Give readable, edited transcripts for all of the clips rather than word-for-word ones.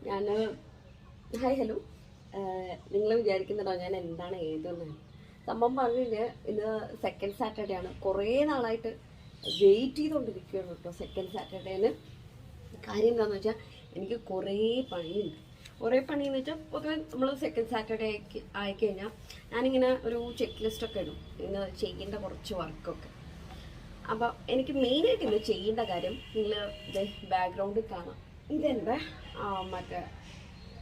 ഞാൻ hi hello. നിങ്ങൾ വിചാരിക്കുന്നുണ്ടോ ഞാൻ എന്താണ് എഴുതുന്നത്? സംഭവം പറഞ്ഞിട്ട് ഇത് സെക്കൻഡ് സാറ്റർഡേ ആണ്. കുറേ നാളായിട്ട് വെയിറ്റ് ചെയ്തുകൊണ്ടിരിക്കുകയാണ് കേട്ടോ സെക്കൻഡ് സാറ്റർഡേന്. കാര്യം എന്താണെന്ന് വെച്ചാൽ എനിക്ക് കുറേ പണിയുണ്ട്. കുറേ പണിയെന്ന് വെച്ചാൽ പൊതുവെ നമ്മൾ സെക്കൻഡ് സാറ്റർഡേ ആയിക്കഴിഞ്ഞാൽ ഞാനിങ്ങനെ ഒരു ചെക്ക് ലിസ്റ്റൊക്കെ ഇടും, ഇന്ന് ചെയ്യേണ്ട കുറച്ച് വർക്കൊക്കെ. അപ്പോൾ എനിക്ക് മെയിനായിട്ട് ഇന്ന് ചെയ്യേണ്ട കാര്യം നിങ്ങൾ ഇത് ബാക്ക്ഗ്രൗണ്ടിൽ കാണാം. ഇതെൻ്റെ മറ്റേ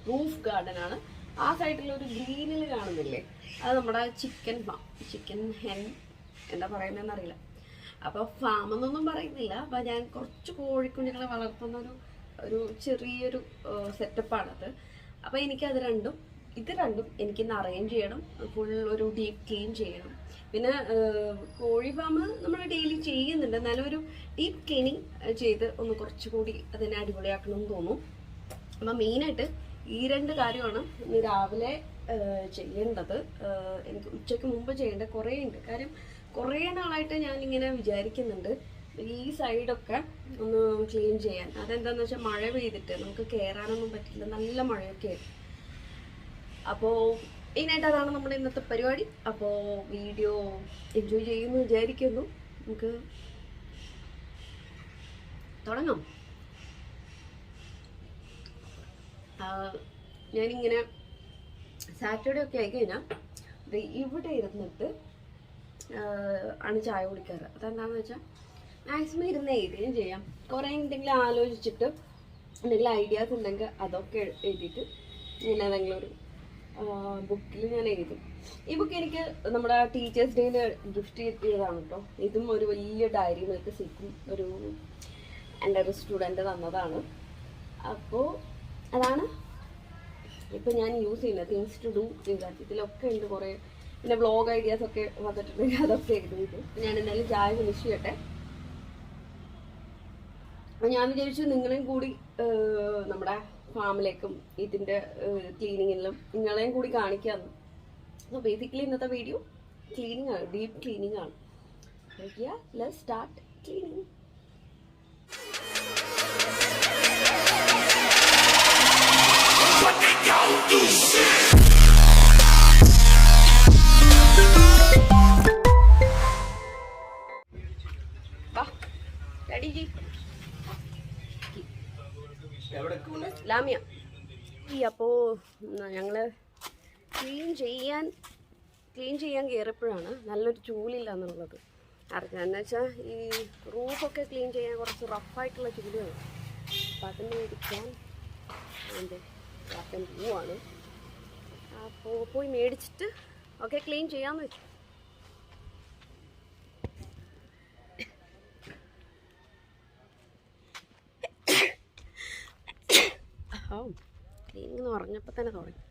റൂഫ് ഗാർഡനാണ്. ആ സൈഡിലൊരു ഗ്രീനിൽ കാണുന്നില്ലേ, അത് നമ്മുടെ ചിക്കൻ ഹെൻ എന്താ പറയുന്നതെന്ന് അറിയില്ല. അപ്പോൾ ഫാമെന്നൊന്നും പറയുന്നില്ല. അപ്പോൾ ഞാൻ കുറച്ച് കോഴിക്കുഞ്ഞുങ്ങളെ വളർത്തുന്ന ഒരു ചെറിയൊരു സെറ്റപ്പാണത്. അപ്പോൾ എനിക്കത് ഇത് രണ്ടും എനിക്കിന്ന് അറേഞ്ച് ചെയ്യണം. ഫുൾ ഒരു ഡീപ്പ് ക്ലീൻ ചെയ്യണം. പിന്നെ കോഴി ഫാം നമ്മൾ ഡെയിലി ചെയ്യുന്നുണ്ട്, എന്നാലും ഒരു ഡീപ്പ് ക്ലീനിങ് ചെയ്ത് ഒന്ന് കുറച്ചുകൂടി അതിനെ അടിപൊളിയാക്കണം എന്ന് തോന്നും. അപ്പം മെയിനായിട്ട് ഈ രണ്ട് കാര്യമാണ് ഇന്ന് രാവിലെ ചെയ്യേണ്ടത്. എനിക്ക് ഉച്ചയ്ക്ക് മുമ്പ് ചെയ്യേണ്ട കുറേ ഉണ്ട്. കാര്യം കുറേ നാളായിട്ട് ഞാനിങ്ങനെ വിചാരിക്കുന്നുണ്ട് ഈ സൈഡൊക്കെ ഒന്ന് ക്ലീൻ ചെയ്യാൻ. അതെന്താണെന്ന് വെച്ചാൽ മഴ പെയ്തിട്ട് നമുക്ക് കയറാനൊന്നും പറ്റില്ല, നല്ല മഴയൊക്കെ ആയിരുന്നു. അപ്പോൾ മെയിനായിട്ട് അതാണ് നമ്മുടെ ഇന്നത്തെ പരിപാടി. അപ്പോൾ വീഡിയോ എൻജോയ് ചെയ്യുമെന്ന് വിചാരിക്കുന്നു. നമുക്ക് തുടങ്ങാം. ഞാനിങ്ങനെ സാറ്റർഡേ ഒക്കെ ആയിക്കഴിഞ്ഞാൽ ഇവിടെ ഇരുന്നിട്ട് ആണ് ചായ കുടിക്കാറ്. അതെന്താണെന്ന് വെച്ചാൽ മാക്സിമം ഇരുന്ന് എഴുതുകയും ചെയ്യാം. കുറേ എന്തെങ്കിലും ആലോചിച്ചിട്ട് എന്തെങ്കിലും ഐഡിയാസ് ഉണ്ടെങ്കിൽ അതൊക്കെ എഴുതിയിട്ട് ഞാൻ ഏതെങ്കിലും ഒരു ബുക്കിൽ ഞാൻ എഴുതും. ഈ ബുക്ക് എനിക്ക് നമ്മുടെ ടീച്ചേഴ്സ് ഡേയിൽ ഗിഫ്റ്റ് ചെയ്തതാണ് കേട്ടോ. ഇതും ഒരു വലിയ ഡയറി മിൽക്ക് സിക്കും എൻ്റെ ഒരു സ്റ്റുഡൻറ്റ് തന്നതാണ്. അപ്പോൾ അതാണ് ഇപ്പം ഞാൻ യൂസ് ചെയ്യുന്നത്. തിങ്സ് ടു ഡു ഇതിലൊക്കെ ഉണ്ട് കുറേ. പിന്നെ വ്ളോഗ് ഐഡിയാസ് ഒക്കെ വന്നിട്ടുണ്ടെങ്കിൽ അതൊക്കെ എഴുതിയിട്ട് ഞാൻ എന്തായാലും ചായ ഫിനിഷ് ചെയ്യട്ടെ. അപ്പം ഞാൻ വിചാരിച്ചു നിങ്ങളെയും കൂടി നമ്മുടെ ഫാമിലേക്കും ഇതിൻ്റെ ക്ലീനിങ്ങിലും നിങ്ങളെയും കൂടി കാണിക്കാമെന്ന്. സോ ബേസിക്കലി ഇന്നത്തെ വീഡിയോ ക്ലീനിങ് ആണ്, ഡീപ്പ് ക്ലീനിങ് ആണ്. Let's start cleaning. ലാമിയ അപ്പോൾ ഞങ്ങള് ക്ലീൻ ചെയ്യാൻ കയറിയപ്പോഴാണ് നല്ലൊരു ചൂലില്ല എന്നുള്ളത് അറിഞ്ഞത്. എന്ന് വെച്ചാൽ ഈ റൂഫൊക്കെ ക്ലീൻ ചെയ്യാൻ കുറച്ച് റഫായിട്ടുള്ള ചൂലാണ്. അപ്പം അതിന് മേടിക്കാൻ എൻ്റെ അപ്പൻ പോവാണ്. അപ്പോൾ പോയി മേടിച്ചിട്ട് ഒക്കെ ക്ലീൻ ചെയ്യാമെന്ന് വെച്ചു. ക്ലീനിങ് എന്ന് പറഞ്ഞപ്പോൾ തന്നെ തുടങ്ങി.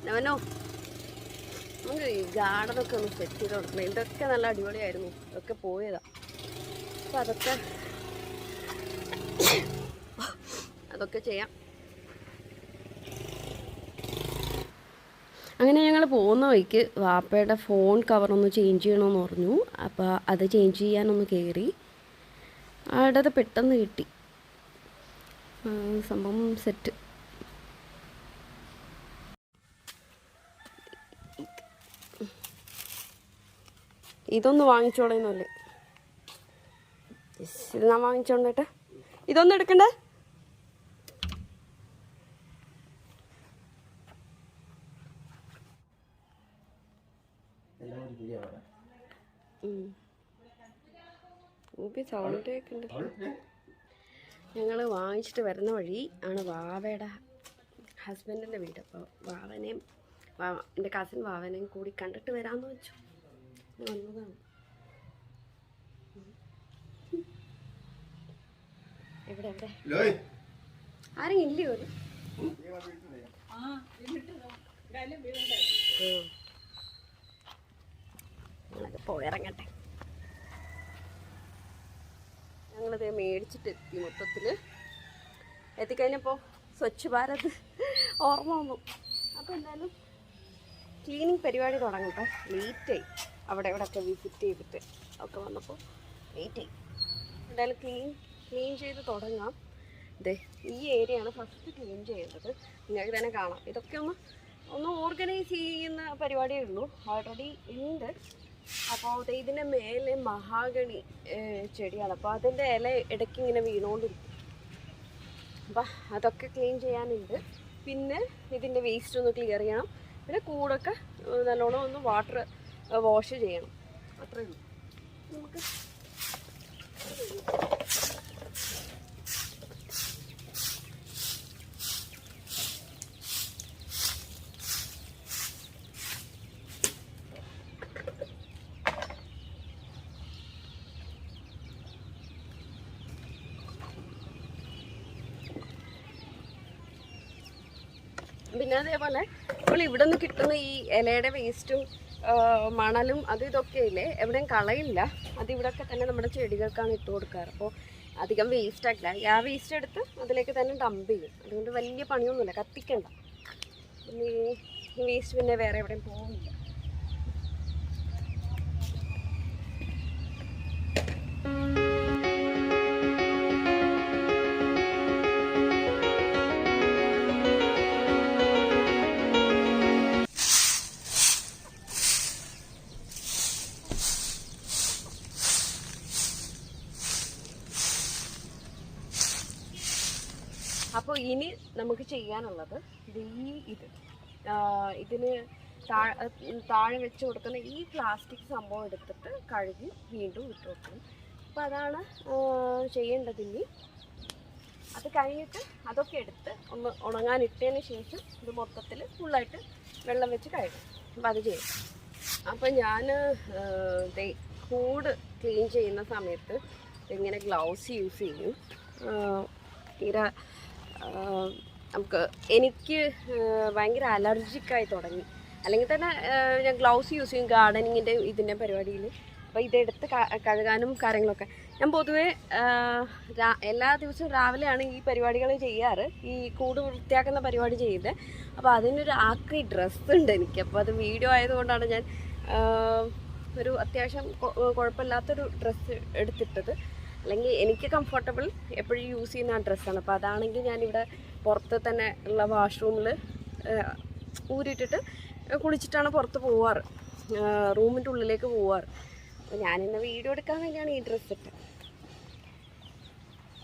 നവനോ നമുക്ക് ഈ ഗാർഡനൊക്കെ ഒന്ന് സെറ്റ് ചെയ്ത് കൊടുക്കണം. ഇതൊക്കെ നല്ല അടിപൊളിയായിരുന്നു, ഇതൊക്കെ പോയതാ. അപ്പം അതൊക്കെ ചെയ്യാം. അങ്ങനെ ഞങ്ങൾ പോകുന്ന വഴിക്ക് വാപ്പയുടെ ഫോൺ കവറൊന്ന് ചേഞ്ച് ചെയ്യണമെന്ന് പറഞ്ഞു. അപ്പോൾ അത് ചേഞ്ച് ചെയ്യാനൊന്ന് കയറി. അവിടെ അത് പെട്ടെന്ന് കിട്ടി, സംഭവം സെറ്റ്. ഇതൊന്ന് വാങ്ങിച്ചോളേന്നല്ലേ, ഇത് ഞാൻ വാങ്ങിച്ചോണ്ടേട്ടെ. ഇതൊന്നും എടുക്കണ്ടേ? സൗണ്ട് കേൾക്കുന്നുണ്ട്. ഞങ്ങൾ വാങ്ങിച്ചിട്ട് വരുന്ന വഴി ആണ് വാവയുടെ ഹസ്ബൻഡിൻ്റെ വീട്. അപ്പോൾ എൻ്റെ കസിൻ വാവനെയും കൂടി കണ്ടിട്ട് വരാമെന്ന് വെച്ചു വന്നതാണ്. എവിടെ ആരെങ്കിലും ഇല്ലേ? ഒരു ഞങ്ങളൊക്കെ പോയിറങ്ങട്ടെ. ഞങ്ങളിത് മേടിച്ചിട്ടെത്തി. മൊത്തത്തിൽ എത്തിക്കഴിഞ്ഞപ്പോൾ സ്വച്ഛ് ഭാരത് ഓർമ്മ വന്നു. അപ്പോൾ എന്തായാലും ക്ലീനിങ് പരിപാടി തുടങ്ങട്ടെ. ലേറ്റായി. അവിടെ ഇവിടെയൊക്കെ വിസിറ്റ് ചെയ്തിട്ട് ഒക്കെ വന്നപ്പോൾ വെയിറ്റ് ചെയ്യും. എന്തായാലും ക്ലീൻ ചെയ്ത് തുടങ്ങാം. അതെ, ഈ ഏരിയയാണ് ഫസ്റ്റ് ക്ലീൻ ചെയ്യേണ്ടത്. നിങ്ങൾക്ക് തന്നെ കാണാം. ഇതൊക്കെ ഒന്ന് ഓർഗനൈസ് ചെയ്യുന്ന പരിപാടിയേ ഉള്ളൂ, ഓൾറെഡി ഉണ്ട്. അപ്പോൾ ഇതിൻ്റെ മേലെ മഹാഗണി ചെടിയാണ്. അപ്പോൾ അതിൻ്റെ ഇല ഇടയ്ക്ക് ഇങ്ങനെ വീണുകൊണ്ടിരിക്കും. അപ്പം അതൊക്കെ ക്ലീൻ ചെയ്യാനുണ്ട്. പിന്നെ ഇതിൻ്റെ വേസ്റ്റ് ഒന്ന് ക്ലിയർ ചെയ്യണം. പിന്നെ കൂടൊക്കെ നല്ലോണം ഒന്ന് വാട്ടർ വാഷ് ചെയ്യണം. അത്രയേ ഉള്ളൂ. നമുക്ക് പിന്നെ അതേപോലെ നമ്മൾ ഇവിടെ നിന്ന് കിട്ടുന്ന ഈ ഇലയുടെ വേസ്റ്റും മണലും ഇതൊക്കെ ഇല്ലേ, എവിടെയും കളയില്ല. അതിവിടെയൊക്കെ തന്നെ നമ്മുടെ ചെടികൾക്കാണ് ഇട്ട് കൊടുക്കാറ്. അപ്പോൾ അധികം വേസ്റ്റ് ആക്കില്ല. ആ വേസ്റ്റ് എടുത്ത് അതിലേക്ക് തന്നെ ഡംപ് ചെയ്യും. അതുകൊണ്ട് വലിയ പണിയൊന്നുമില്ല, കത്തിക്കണ്ട. പിന്നെ ഈ വേസ്റ്റ് പിന്നെ വേറെ എവിടെയും പോകില്ല. അപ്പോൾ ഇനി നമുക്ക് ചെയ്യാനുള്ളത് ഇതിന് താഴെ വെച്ച് കൊടുക്കുന്ന ഈ പ്ലാസ്റ്റിക് സംഭവം എടുത്തിട്ട് കഴുകി വീണ്ടും ഇട്ട് വെക്കണം. അപ്പോൾ അതാണ് ചെയ്യേണ്ടത്. ഇനി അത് കഴിഞ്ഞിട്ട് അതൊക്കെ എടുത്ത് ഒന്ന് ഉണങ്ങാനിട്ടതിന് ശേഷം ഇത് മൊത്തത്തിൽ ഫുള്ളായിട്ട് വെള്ളം വെച്ച് കഴുകും. അപ്പോൾ അത് ചെയ്യും. അപ്പോൾ ഞാൻ കൂട് ക്ലീൻ ചെയ്യുന്ന സമയത്ത് ഇങ്ങനെ ഗ്ലൗസ് യൂസ് ചെയ്യും. തീരെ എനിക്ക് ഭയങ്കര അലർജിക്കായി തുടങ്ങി. അല്ലെങ്കിൽ തന്നെ ഞാൻ ഗ്ലൗസ് യൂസ് ചെയ്യും ഗാർഡനിങ്ങിൻ്റെ ഇതിൻ്റെ പരിപാടിയിൽ. അപ്പോൾ ഇതെടുത്ത് കഴുകാനും കാര്യങ്ങളൊക്കെ ഞാൻ പൊതുവേ എല്ലാ ദിവസവും രാവിലെയാണ് ഈ പരിപാടികൾ ചെയ്യാറ്, ഈ കൂട് വൃത്തിയാക്കുന്ന പരിപാടി ചെയ്ത്. അപ്പോൾ അതിനൊരു ആക്രി ഡ്രസ്സ് ഉണ്ട് എനിക്ക്. അപ്പോൾ അത് വീഡിയോ ആയതുകൊണ്ടാണ് ഞാൻ ഒരു അത്യാവശ്യം കുഴപ്പമില്ലാത്തൊരു ഡ്രസ്സ് എടുത്തിട്ടത്. അല്ലെങ്കിൽ എനിക്ക് കംഫർട്ടബിൾ എപ്പോഴും യൂസ് ചെയ്യുന്ന ആ ഡ്രസ്സാണ്. അപ്പോൾ അതാണെങ്കിൽ ഞാനിവിടെ പുറത്ത് തന്നെ ഉള്ള വാഷ്റൂമിൽ ഊരിയിട്ടിട്ട് കുളിച്ചിട്ടാണ് പുറത്ത് പോവാറ്, റൂമിൻ്റെ ഉള്ളിലേക്ക് പോവാറ്. അപ്പോൾ ഞാനിന്ന് വീഡിയോ എടുക്കാൻ വേണ്ടിയാണ് ഈ ഡ്രസ്സ് ഇട്ടത്.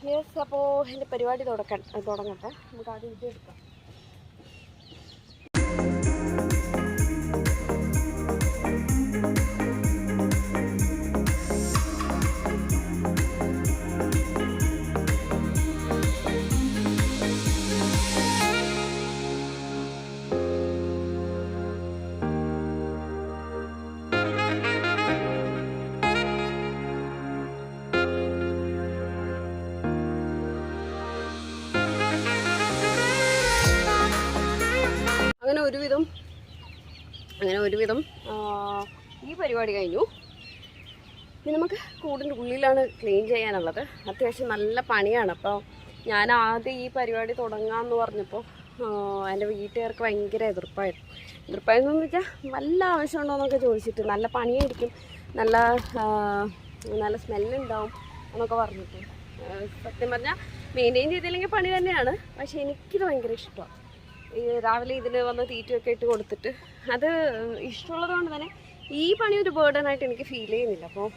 യെസ്, അപ്പോൾ എൻ്റെ പരിപാടി തുടങ്ങട്ടെ. നമുക്ക് ആദ്യം ഇത് എടുക്കാം. അങ്ങനെ ഒരുവിധം ഈ പരിപാടി കഴിഞ്ഞു. ഇനി നമുക്ക് കൂടിൻ്റെ ഉള്ളിലാണ് ക്ലീൻ ചെയ്യാനുള്ളത്. അത്യാവശ്യം നല്ല പണിയാണ്. അപ്പോൾ ഞാൻ ആദ്യം ഈ പരിപാടി തുടങ്ങാമെന്ന് പറഞ്ഞപ്പോൾ എൻ്റെ വീട്ടുകാർക്ക് ഭയങ്കര എതിർപ്പായിരുന്നു എന്ന് വെച്ചാൽ വല്ല ആവശ്യമുണ്ടോ എന്നൊക്കെ ചോദിച്ചിട്ട്, നല്ല പണിയായിരിക്കും, നല്ല സ്മെല്ലുണ്ടാവും എന്നൊക്കെ പറഞ്ഞിട്ട്. സത്യം പറഞ്ഞാൽ മെയിൻറ്റെയിൻ ചെയ്തില്ലെങ്കിൽ പണി തന്നെയാണ്. പക്ഷേ എനിക്കിത് ഭയങ്കര ഇഷ്ടമാണ്. ഈ രാവിലെ ഇതിന് വന്ന് തീറ്റയൊക്കെ ഇട്ട് കൊടുത്തിട്ട് അത് ഇഷ്ടമുള്ളത് കൊണ്ട് തന്നെ ഈ പണി ഒരു ബേർഡനായിട്ട് എനിക്ക് ഫീൽ ചെയ്യുന്നില്ല. അപ്പോൾ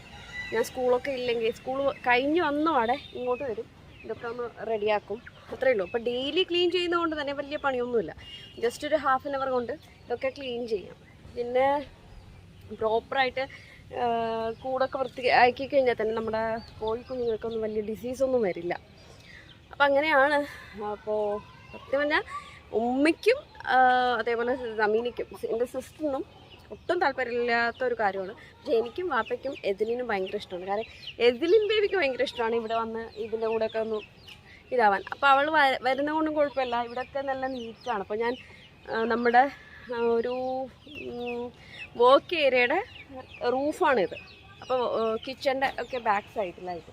ഞാൻ സ്കൂളൊക്കെ ഇല്ലെങ്കിൽ സ്കൂൾ കഴിഞ്ഞ് വന്നപാടെ ഇങ്ങോട്ട് വരും, ഇതൊക്കെ ഒന്ന് റെഡിയാക്കും, അത്രയേ ഉള്ളൂ. അപ്പോൾ ഡെയിലി ക്ലീൻ ചെയ്യുന്നതുകൊണ്ട് തന്നെ വലിയ പണിയൊന്നുമില്ല. ജസ്റ്റ് ഒരു ½ ആൻ അവർ കൊണ്ട് ഇതൊക്കെ ക്ലീൻ ചെയ്യാം. പിന്നെ പ്രോപ്പറായിട്ട് കൂടൊക്കെ വൃത്തിയാക്കി കഴിഞ്ഞാൽ തന്നെ നമ്മുടെ കോഴിക്കുഞ്ഞുങ്ങൾക്കൊന്നും വലിയ ഡിസീസൊന്നും വരില്ല. അപ്പം അങ്ങനെയാണ്. അപ്പോൾ സത്യം പറഞ്ഞാൽ ഉമ്മയ്ക്കും അതേപോലെ സമീനിക്കും എൻ്റെ സിസ്റ്ററിനും ഒട്ടും താല്പര്യമില്ലാത്തൊരു കാര്യമാണ്. പക്ഷേ എനിക്കും വാപ്പയ്ക്കും എതിലിനും ഭയങ്കര ഇഷ്ടമാണ്. കാരണം എതിലിൻ ബേബിക്ക് ഭയങ്കര ഇഷ്ടമാണ് ഇവിടെ വന്ന് ഇതിൻ്റെ കൂടെയൊക്കെ ഒന്ന് ഇതാവാൻ. അപ്പോൾ അവൾ വരുന്ന കൊണ്ടും കുഴപ്പമില്ല. ഇവിടെയൊക്കെ നല്ല നീറ്റാണ്. അപ്പോൾ ഞാൻ നമ്മുടെ ഒരു വർക്ക് ഏരിയയുടെ റൂഫാണിത്. അപ്പോൾ കിച്ചൻ്റെ ഒക്കെ ബാക്ക് സൈഡിലായിട്ട്.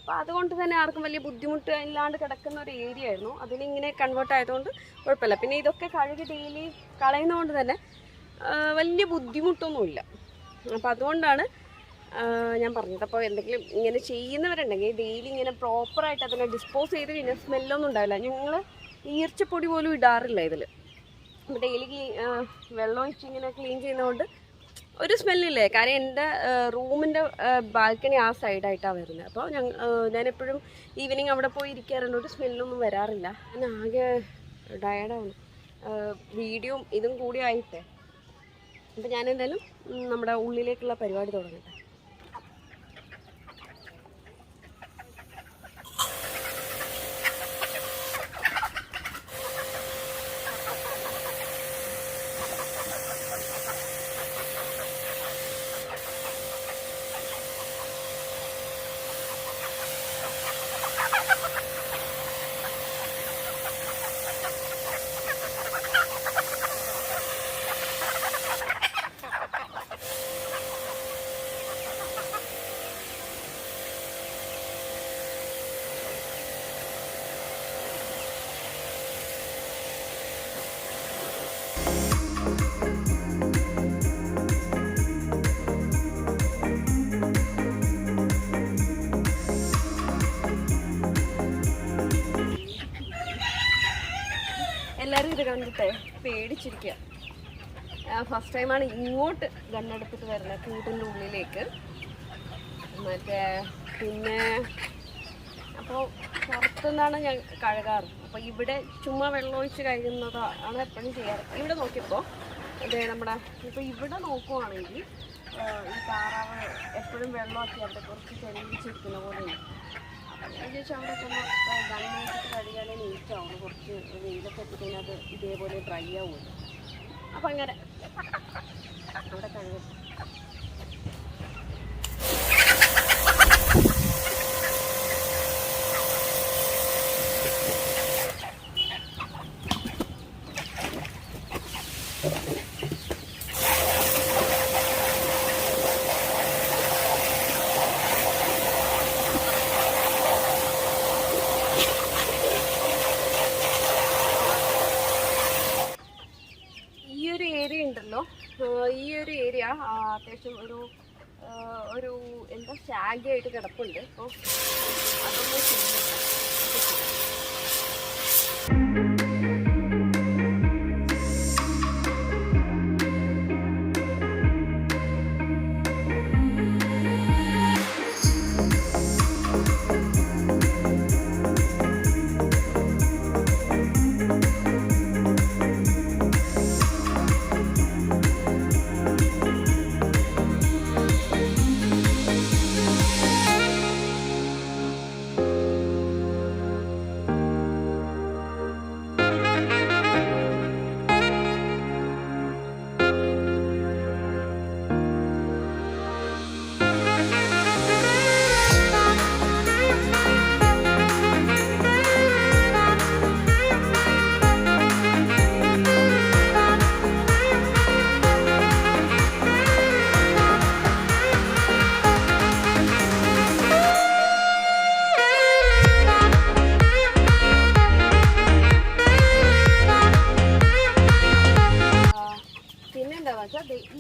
അപ്പോൾ അതുകൊണ്ട് തന്നെ ആർക്കും വലിയ ബുദ്ധിമുട്ട് ഇല്ലാണ്ട് കിടക്കുന്ന ഒരു ഏരിയ ആയിരുന്നു. അതിനിങ്ങനെ കൺവേർട്ട് ആയതുകൊണ്ട് കുഴപ്പമില്ല. പിന്നെ ഇതൊക്കെ കഴുകി ഡെയിലി കളയുന്നതുകൊണ്ട് തന്നെ വലിയ ബുദ്ധിമുട്ടൊന്നുമില്ല. അപ്പോൾ അതുകൊണ്ടാണ് ഞാൻ പറഞ്ഞത്. അപ്പോൾ എന്തെങ്കിലും ഇങ്ങനെ ചെയ്യുന്നവരുണ്ടെങ്കിൽ ഡെയിലി ഇങ്ങനെ പ്രോപ്പറായിട്ട് അതിനെ ഡിസ്പോസ് ചെയ്ത് കഴിഞ്ഞാൽ സ്മെല്ലൊന്നും ഉണ്ടാവില്ല. ഞങ്ങൾ ഈർച്ചപ്പൊടി പോലും ഇടാറില്ല ഇതിൽ. അപ്പോൾ ഡെയിലി വെള്ളം ഒഴിച്ച് ഇങ്ങനെ ക്ലീൻ ചെയ്യുന്നതുകൊണ്ട് ഒരു സ്മെല്ലില്ലേ. കാര്യം എൻ്റെ റൂമിൻ്റെ ബാൽക്കണി ആ സൈഡായിട്ടാണ് വരുന്നത്. അപ്പോൾ ഞാനെപ്പോഴും ഈവനിങ് അവിടെ പോയി ഇരിക്കാറുണ്ട്. ഒരു സ്മെല്ലൊന്നും വരാറില്ല. ഞാൻ ആകെ ടയർഡാവുന്നു വീഡിയോ ഇതും കൂടി ആയിട്ടേ. അപ്പോൾ ഞാനെന്തായാലും നമ്മുടെ ഉള്ളിലേക്കുള്ള പരിപാടി തുടങ്ങട്ടെ. എല്ലാവരും ഇത് കണ്ടിട്ടേ പേടിച്ചിരിക്കുക. ഫസ്റ്റ് ടൈമാണ് ഇങ്ങോട്ട് ഗണ്ണെടുത്തിട്ട് വരുന്നത് കൂട്ടിൻ്റെ ഉള്ളിലേക്ക്. പിന്നെ അപ്പോൾ പുറത്തുനിന്നാണ് ഞാൻ കഴുകാറ്. അപ്പോൾ ഇവിടെ ചുമ്മാ വെള്ളം ഒഴിച്ച് കഴുകുന്നതാണ് എപ്പോഴും ചെയ്യാറ്. ഇവിടെ നോക്കിയപ്പോൾ അതെ നമ്മുടെ ഇപ്പോൾ ഇവിടെ നോക്കുവാണെങ്കിൽ ഈ താറാവ് എപ്പോഴും വെള്ളമാക്കി അവിടെ കുറച്ച് ചെറിയിച്ചിരിക്കുന്ന പോലെ ഉണ്ട്. ചോദിച്ചാൽ അവിടെ തന്നെ ഗണ്ണെടുത്തിട്ട് കഴുകാനേ നീറ്റാവും. കുറച്ച് വെയിലൊക്കെ എത്തിക്കഴിഞ്ഞാൽ അത് ഇതേപോലെ ഡ്രൈ ആവുമല്ലോ. അപ്പം അങ്ങനെ അവിടെ കഴുകും. ഈ ഒരു ഏരിയ അത്യാവശ്യം ഒരു എന്താ ഷാഗിയായിട്ട് കിടപ്പുണ്ട്. അപ്പോൾ അതൊന്നും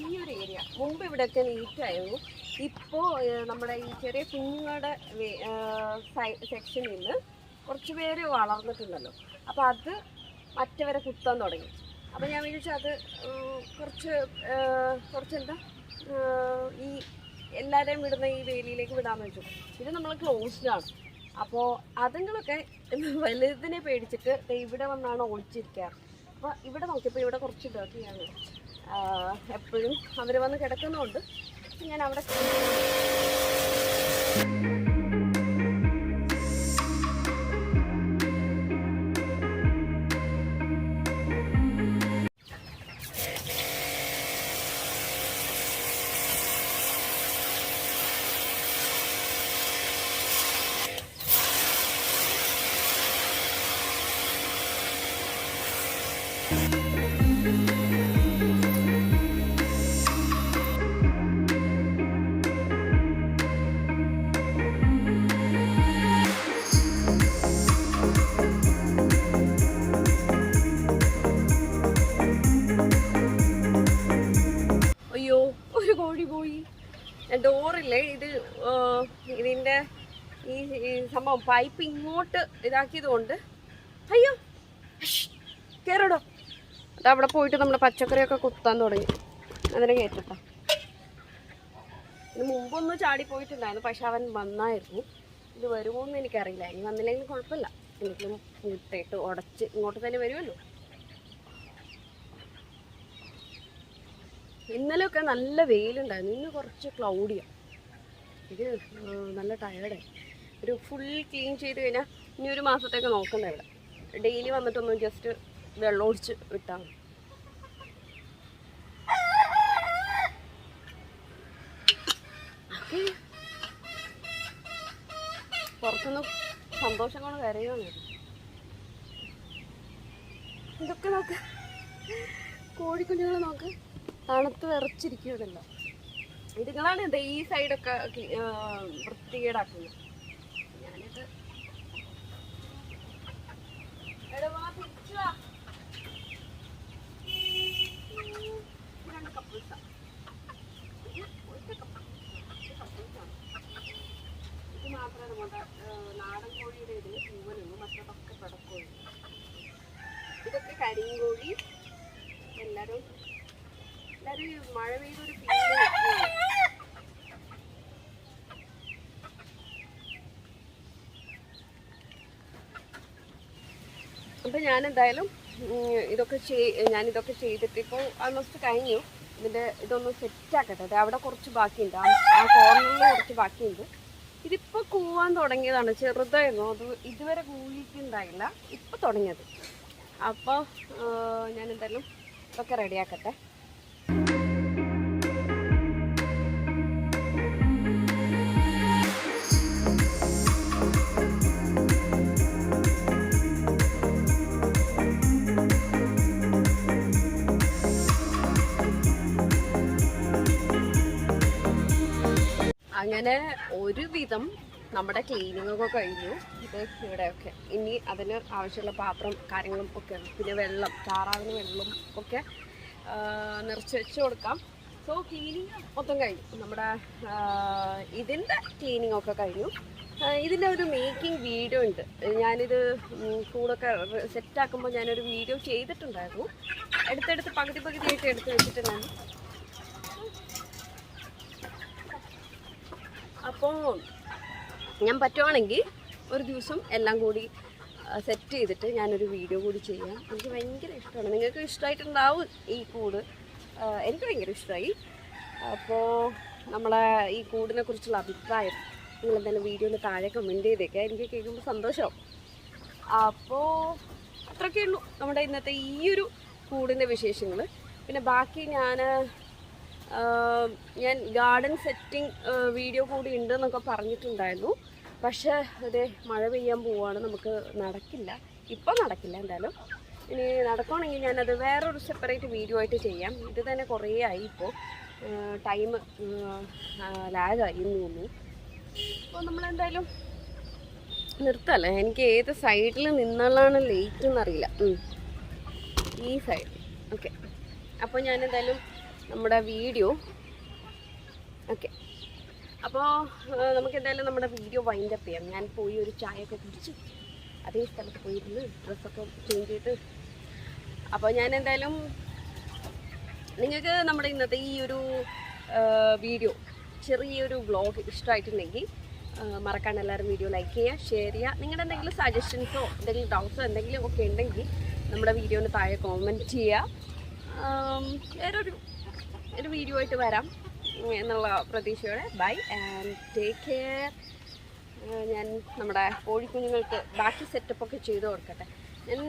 ഈ ഒരു ഏരിയ മുമ്പ് ഇവിടെയൊക്കെ നീറ്റായിരുന്നു. ഇപ്പോൾ നമ്മുടെ ഈ ചെറിയ കുഞ്ഞുങ്ങളുടെ സെക്ഷനിൽ നിന്ന് കുറച്ച് പേര് വളർന്നിട്ടുണ്ടല്ലോ. അപ്പോൾ അത് മറ്റവരെ കുത്താൻ തുടങ്ങി. അപ്പോൾ ഞാൻ വിചാരിച്ചു അത് കുറച്ചെന്താ ഈ എല്ലാവരെയും വിടുന്ന ഈ വേലിയിലേക്ക് വിടാമെന്ന് വെച്ചു. ഇത് നമ്മൾ ക്ലോസ്ഡാണ്. അപ്പോൾ അതുങ്ങളൊക്കെ വലുതിനെ പേടിച്ചിട്ട് ഇവിടെ വന്നാണ് ഒളിച്ചിരിക്കാറ്. അപ്പോൾ ഇവിടെ നോക്കിയപ്പോൾ ഇവിടെ കുറച്ച് ഡേർട്ടിയാണ്. എപ്പോഴും അവർ വന്ന് കിടക്കുന്നതുകൊണ്ട് ഞാൻ അവിടെ ഡോറില്ലേ ഇത് ഇതിൻ്റെ ഈ സംഭവം പൈപ്പ് ഇങ്ങോട്ട് ഇതാക്കിയത് കൊണ്ട് അയ്യോ കയറടോ. അതവിടെ പോയിട്ട് നമ്മുടെ പച്ചക്കറിയൊക്കെ കുത്താൻ തുടങ്ങി. അതിനെ കയറ്റട്ടോ. ഇതിന് മുമ്പൊന്നും ചാടിപ്പോയിട്ടുണ്ടായിരുന്നു, പക്ഷെ അവൻ വന്നായിരുന്നു. ഇത് വരുമോ എന്ന് എനിക്കറിയില്ല. ഇനി വന്നില്ലെങ്കിൽ കുഴപ്പമില്ല, എന്തെങ്കിലും മുട്ടയിട്ട് ഉടച്ച് ഇങ്ങോട്ട് തന്നെ വരുമല്ലോ. ഇന്നലെയൊക്കെ നല്ല വെയിലുണ്ടായിരുന്നു, ഇന്ന് കുറച്ച് ക്ലൗഡിയാണ്. ഇത് നല്ല ടയേർഡായി. ഒരു ഫുൾ ക്ലീൻ ചെയ്ത് കഴിഞ്ഞാൽ ഇനി ഒരു മാസത്തേക്ക് നോക്കണ്ട. ഇവിടെ ഡെയിലി വന്നിട്ടൊന്ന് ജസ്റ്റ് വെള്ളം ഒഴിച്ച് വിട്ടാൽ മതി. പുറത്തുനിന്ന് സന്തോഷം കൊണ്ട് കരയുകയാണ്. ഇതൊക്കെ നോക്ക്, കോഴിക്കുഞ്ഞുങ്ങളെ നോക്ക്, തണുത്ത് വിറച്ചിരിക്കുന്നതല്ല. ഇതുങ്ങളാണ് ഇത് ഈ സൈഡൊക്കെ വൃത്തികേടാക്കുന്നത്. ഞാനിത് രണ്ട് കപ്പിൾസാണ്. ഇത് മാത്രമേ നമ്മുടെ നാടൻ കോഴിയുടെ ഇതിന് പൂവനുള്ളൂ, മറ്റൊക്കെ പിടക്കോഴി. ഇതൊക്കെ കരിങ്കോഴി. എല്ലാവരും മഴ പെയ്തൊരു ഫീല്. അപ്പം ഞാനെന്തായാലും ഞാനിതൊക്കെ ചെയ്തിട്ട് ഇപ്പോൾ ആൾമോസ്റ്റ് കഴിഞ്ഞു. ഇതിൻ്റെ ഇതൊന്ന് സെറ്റാക്കട്ടെ. അത് അവിടെ കുറച്ച് ബാക്കിയുണ്ട്, ആ കോർണറിൽ കുറച്ച് ബാക്കിയുണ്ട്. ഇതിപ്പോൾ കൂവാൻ തുടങ്ങിയതാണ്, ചെറുതായിരുന്നു. അത് ഇതുവരെ കൂവിയിട്ടുണ്ടായില്ല, ഇപ്പോൾ തുടങ്ങിയത്. അപ്പോൾ ഞാനെന്തായാലും ഇതൊക്കെ റെഡിയാക്കട്ടെ. അങ്ങനെ ഒരുവിധം നമ്മുടെ ക്ലീനിങ്ങൊക്കെ കഴിഞ്ഞു. ഇത് ഇവിടെയൊക്കെ ഇനി അതിന് ആവശ്യമുള്ള പാത്രം കാര്യങ്ങളും ഒക്കെ, പിന്നെ വെള്ളം, താറാവിന് വെള്ളം ഒക്കെ നിറച്ച് വെച്ച് കൊടുക്കാം. സോ ക്ലീനിങ് മൊത്തം കഴിഞ്ഞു. നമ്മുടെ ഇതിൻ്റെ ക്ലീനിങ്ങൊക്കെ കഴിഞ്ഞു. ഇതിൻ്റെ ഒരു മേക്കിംഗ് വീഡിയോ ഉണ്ട്. ഞാനിത് കൂടൊക്കെ സെറ്റാക്കുമ്പോൾ ഞാനൊരു വീഡിയോ ചെയ്തിട്ടുണ്ടായിരുന്നു. എടുത്തെടുത്ത് പകുതിയായിട്ട് എടുത്ത് വെച്ചിട്ടുണ്ടായിരുന്നു. അപ്പോൾ ഞാൻ പറ്റുവാണെങ്കിൽ ഒരു ദിവസം എല്ലാം കൂടി സെറ്റ് ചെയ്തിട്ട് ഞാനൊരു വീഡിയോ കൂടി ചെയ്യാം. എനിക്ക് ഭയങ്കര ഇഷ്ടമാണ്. നിങ്ങൾക്ക് ഇഷ്ടമായിട്ടുണ്ടാവും ഈ കൂട്. എനിക്ക് ഭയങ്കര ഇഷ്ടമായി. അപ്പോൾ നമ്മളെ ഈ കൂടിനെ കുറിച്ചുള്ള അഭിപ്രായം നിങ്ങളെന്തായാലും വീഡിയോയിൽ താഴെ കമൻറ്റ് ചെയ്തേക്കുക. എനിക്ക് കേൾക്കുമ്പോൾ സന്തോഷമാവും. അപ്പോൾ അത്രയൊക്കെ ഉള്ളൂ നമ്മുടെ ഇന്നത്തെ ഈ ഒരു കൂടിൻ്റെ വിശേഷങ്ങൾ. പിന്നെ ബാക്കി ഞാൻ ഗാർഡൻ സെറ്റിംഗ് വീഡിയോ കൂടി ഉണ്ടെന്നൊക്കെ പറഞ്ഞിട്ടുണ്ടായിരുന്നു. പക്ഷേ അതേ മഴ പെയ്യാൻ പോവുകയാണ്, നമുക്ക് നടക്കില്ല, ഇപ്പം നടക്കില്ല. എന്തായാലും ഇനി നടക്കുകയാണെങ്കിൽ ഞാനത് വേറൊരു സെപ്പറേറ്റ് വീഡിയോ ആയിട്ട് ചെയ്യാം. ഇത് തന്നെ കുറേ ആയി, ഇപ്പോൾ ടൈം ലാഗായി എന്ന് തോന്നുന്നു. അപ്പോൾ നമ്മളെന്തായാലും നിർത്തല്ലേ. എനിക്ക് ഏത് സൈഡിൽ നിന്നുള്ളതാണ് ലേറ്റ് എന്നറിയില്ല. ഈ സൈഡ് ഓക്കെ. അപ്പോൾ ഞാനെന്തായാലും നമ്മുടെ വീഡിയോ ഓക്കെ. അപ്പോൾ നമുക്കെന്തായാലും നമ്മുടെ വീഡിയോ വൈൻഡപ്പ് ചെയ്യാം. ഞാൻ പോയി ഒരു ചായയൊക്കെ കുടിച്ച് അതേ സ്ഥലത്ത് പോയിരുന്ന് ഡ്രസ്സൊക്കെ ചേഞ്ച് ചെയ്ത്. അപ്പോൾ ഞാനെന്തായാലും നിങ്ങൾക്ക് നമ്മുടെ ഇന്നത്തെ ഈ ഒരു വീഡിയോ, ചെറിയൊരു വ്ളോഗ് ഇഷ്ടമായിട്ടുണ്ടെങ്കിൽ മറക്കാണ്ട് എല്ലാവരും വീഡിയോ ലൈക്ക് ചെയ്യുക, ഷെയർ ചെയ്യുക. നിങ്ങളുടെ എന്തെങ്കിലും സജഷൻസോ എന്തെങ്കിലും ഡൗട്ട്സോ എന്തെങ്കിലും ഒക്കെ ഉണ്ടെങ്കിൽ നമ്മുടെ വീഡിയോന് താഴെ കോമെൻറ്റ് ചെയ്യുക. വേറൊരു വീഡിയോ ആയിട്ട് വരാം എന്നുള്ള പ്രതീക്ഷയോടെ ബൈ ആൻഡ് ടേക്ക് കെയർ. ഞാൻ നമ്മുടെ കോഴിക്കുഞ്ഞുങ്ങൾക്ക് ബാക്കി സെറ്റപ്പൊക്കെ ചെയ്ത് കൊടുക്കട്ടെ. ഞാൻ